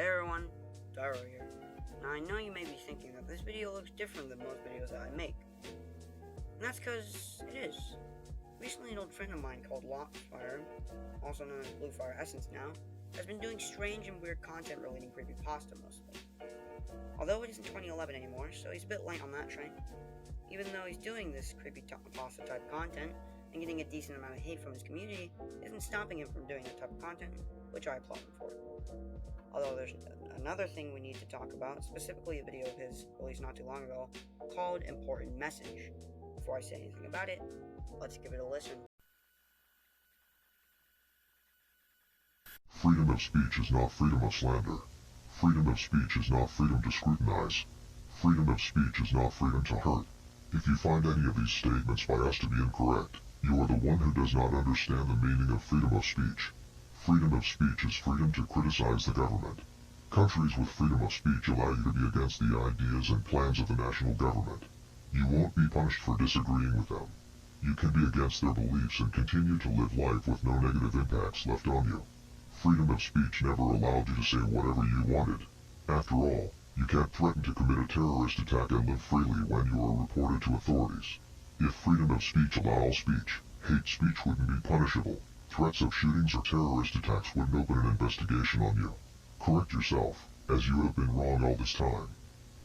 Hey everyone, Dyro here. Now I know you may be thinking that this video looks different than most videos that I make. And that's because it is. Recently an old friend of mine called BlueFireEssence, also known as BlueFireEssence now, has been doing strange and weird content relating creepypasta mostly. Although it isn't 2011 anymore, so he's a bit late on that train. Even though he's doing this creepypasta type content and getting a decent amount of hate from his community, isn't stopping him from doing that type of content, which I applaud him for. Although there's another thing we need to talk about, specifically a video of his released not too long ago, called Important Message. Before I say anything about it, let's give it a listen. Freedom of speech is not freedom of slander. Freedom of speech is not freedom to scrutinize. Freedom of speech is not freedom to hurt. If you find any of these statements by us to be incorrect, you are the one who does not understand the meaning of freedom of speech. Freedom of speech is freedom to criticize the government. Countries with freedom of speech allow you to be against the ideas and plans of the national government. You won't be punished for disagreeing with them. You can be against their beliefs and continue to live life with no negative impacts left on you. Freedom of speech never allowed you to say whatever you wanted. After all, you can't threaten to commit a terrorist attack and live freely when you are reported to authorities. If freedom of speech allowed all speech, hate speech wouldn't be punishable. Threats of shootings or terrorist attacks wouldn't open an investigation on you. Correct yourself, as you have been wrong all this time.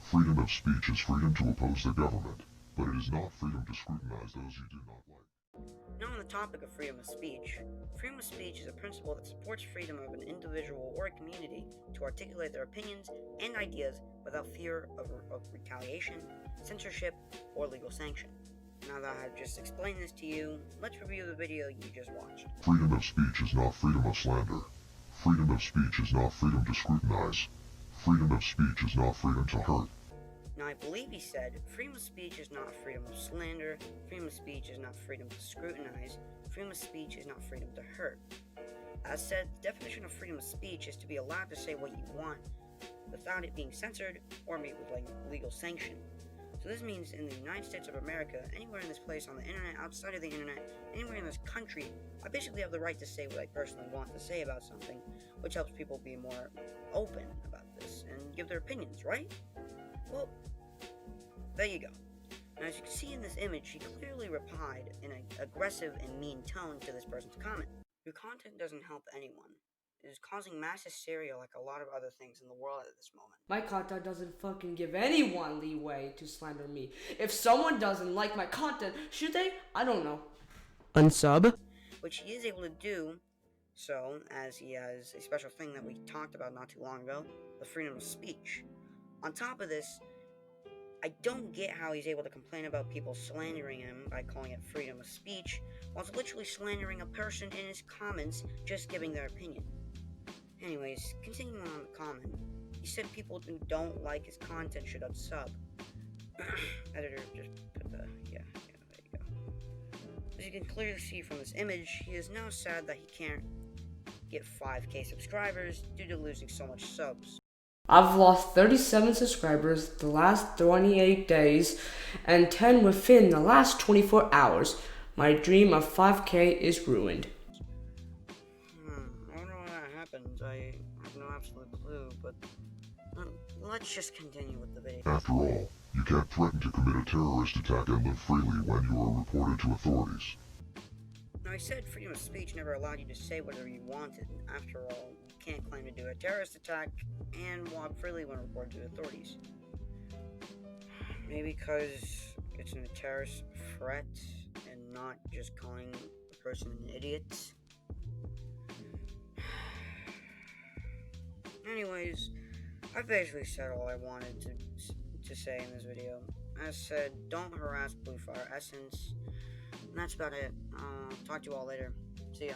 Freedom of speech is freedom to oppose the government, but it is not freedom to scrutinize those you do not like. Now on the topic of freedom of speech is a principle that supports freedom of an individual or a community to articulate their opinions and ideas without fear of retaliation, censorship, or legal sanction. Now that I've just explained this to you, let's review the video you just watched. Freedom of speech is not freedom of slander. Freedom of speech is not freedom to scrutinize. Freedom of speech is not freedom to hurt. Now, I believe he said, freedom of speech is not freedom of slander, freedom of speech is not freedom to scrutinize, freedom of speech is not freedom to hurt. As said, the definition of freedom of speech is to be allowed to say what you want without it being censored or meet with legal sanction. So this means in the United States of America, anywhere in this place on the internet, outside of the internet, anywhere in this country, I basically have the right to say what I personally want to say about something, which helps people be more open about this and give their opinions, right? Well, there you go. Now, as you can see in this image, she clearly replied in an aggressive and mean tone to this person's comment. Your content doesn't help anyone. It is causing mass hysteria like a lot of other things in the world at this moment. My content doesn't fucking give anyone leeway to slander me. If someone doesn't like my content, should they? I don't know. Unsub? Which he is able to do so, as he has a special thing that we talked about not too long ago, the freedom of speech. On top of this, I don't get how he's able to complain about people slandering him by calling it freedom of speech, while he's literally slandering a person in his comments just giving their opinion. Anyways, continuing on the comment, he said people who don't like his content should unsub. Editor, just put the, yeah, there you go. As you can clearly see from this image, he is now sad that he can't get 5k subscribers due to losing so much subs. I've lost 37 subscribers the last 28 days and 10 within the last 24 hours. My dream of 5k is ruined. I don't know how that happened. I have no absolute clue, but let's just continue with the video. After all, you can't threaten to commit a terrorist attack and live freely when you are reported to authorities. Now, I said freedom of speech never allowed you to say whatever you wanted. After all, you can't claim to do a terrorist attack and walk freely when reported to authorities. Maybe because it's a terrorist threat and not just calling the person an idiot. Anyways, I basically said all I wanted to say in this video. As said, don't harass BlueFireEssence. And that's about it. Talk to you all later. See ya.